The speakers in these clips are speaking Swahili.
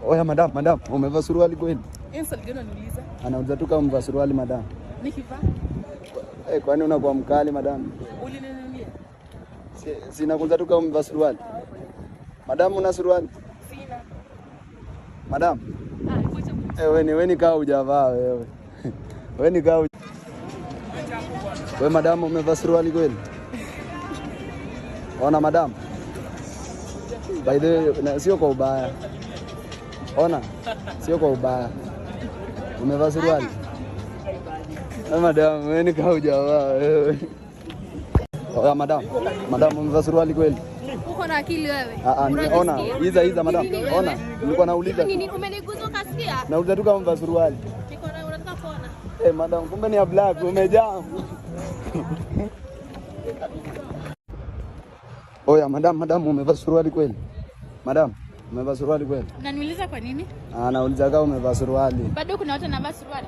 Oya madam, umevaa suruali kweli? Swali gani unaniuliza? Anauliza tu kama umevaa suruali madam. Nikivaa? Kwani unakuwa mkali madam? Ulininunulia? Sina kuuliza tu kama umevaa suruali. Madam una suruali? Sina. Madam? Wewe ni kaa hujavaa wewe. Wewe ni kaa Wewe madam umevaa suruali kweli? Ona madam. By the way, sio kwa ubaya. Ona, sio kwa ubaya. Umevaa suruali? Madam, wewe ni kaa hujavaa wewe. Oya madam umevaa suruali kweli? Uko na akili wewe? Ona, hiza madam. Ona, nilikuwa nauliza. Nini umeniguza kasikia? Nauliza tu kama umevaa suruali. Niko na unataka kuona? Madam, kumbe ni ya black, umejaa. Oya madam umevaa suruali kweli? Madam, umevaa suruali kweli? Unaniuliza kwa nini? Nauliza kama umevaa suruali. Bado kuna watu wanavaa suruali?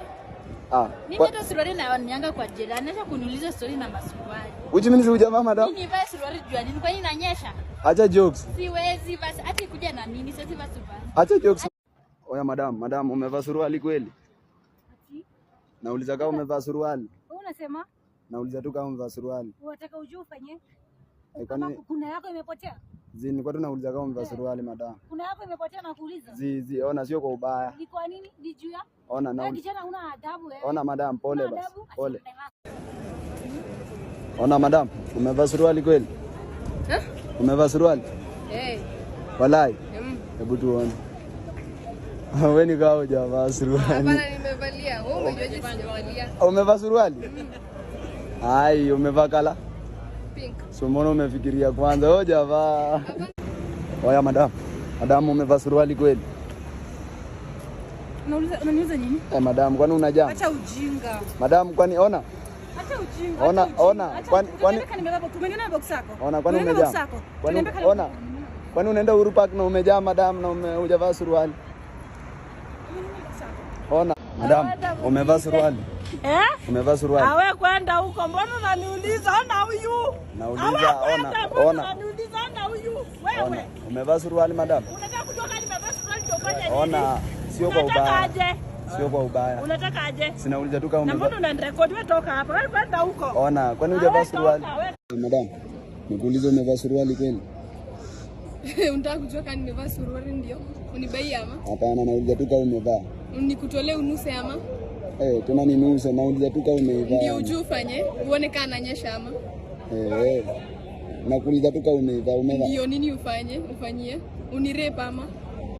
Mimi hata suruali na nianga kwa jirani, acha kuniuliza story na masuruali. Which means hujavaa madam? Mimi nivae suruali jua nini? Kwa nini inanyesha? Acha jokes. Siwezi basi ati kuja na mimi siwezi vaa suruali. Acha jokes. Oya madam umevaa suruali kweli? Nauliza kama umevaa suruali. Wewe unasema? Nauliza tu kama umevaa suruali. Unataka ujue ufanye? Kwani kuna yako imepotea? Nilikuwa tu nauliza kama umevaa suruali madam. Kuna yako imepotea na kuuliza? Ona sio kwa ubaya. Ni kwa nini? Ni juu ya? Ona na kijana una adabu wewe. Ona madam, pole basi. Pole. Ona madam, umevaa suruali kweli? Umevaa suruali? Walai. Hebu tuone. Wewe ni kaa hujavaa suruali. Hapana, nimevalia. Wewe umejuaje sijawalia? Umevaa suruali? Ai, umevaa kala? Pink. So mbona umefikiria kwanza hujavaa? Oya madam umevaa suruali kweli? Unaniuliza nini? Madam, kwani unajaa? Acha ujinga. Madam, kwani ona? Acha ujinga. Ona, kwani tumengena box yako. Ona, kwani umejaa? Kwani unaenda Uhuru Park na umejaa madam na hujavaa suruali? Ona, madam, umevaa suruali? Umevaa suruali? Wewe kwenda huko, mbona unaniuliza? Ona huyu. Nauliza, ona. Unaniuliza ona huyu. Wewe. Umevaa suruali madam? Unataka kujua kama nimevaa suruali ndio fanya nini? Ona, sio kwa ubaya. Sio kwa ubaya. Unataka aje? Sinauliza tu kama umevaa. Na mbona unanirekodi? Wewe toka hapa. Wewe kwenda huko. Ona, kwani hujavaa suruali? Madam, nikuulize umevaa suruali kweli? Unataka kujua kama nimevaa suruali ndio? Unibai ama? Hapana, nauliza tu kama umevaa. Nikutolee unuse ama? Tena ninuse, nauliza tu kama umevaa. Ndio ujue ufanye, uone kama ananyesha ama? Nakuuliza tu kama umevaa. Ndio nini ufanye? Ufanyie? Unirepa ama?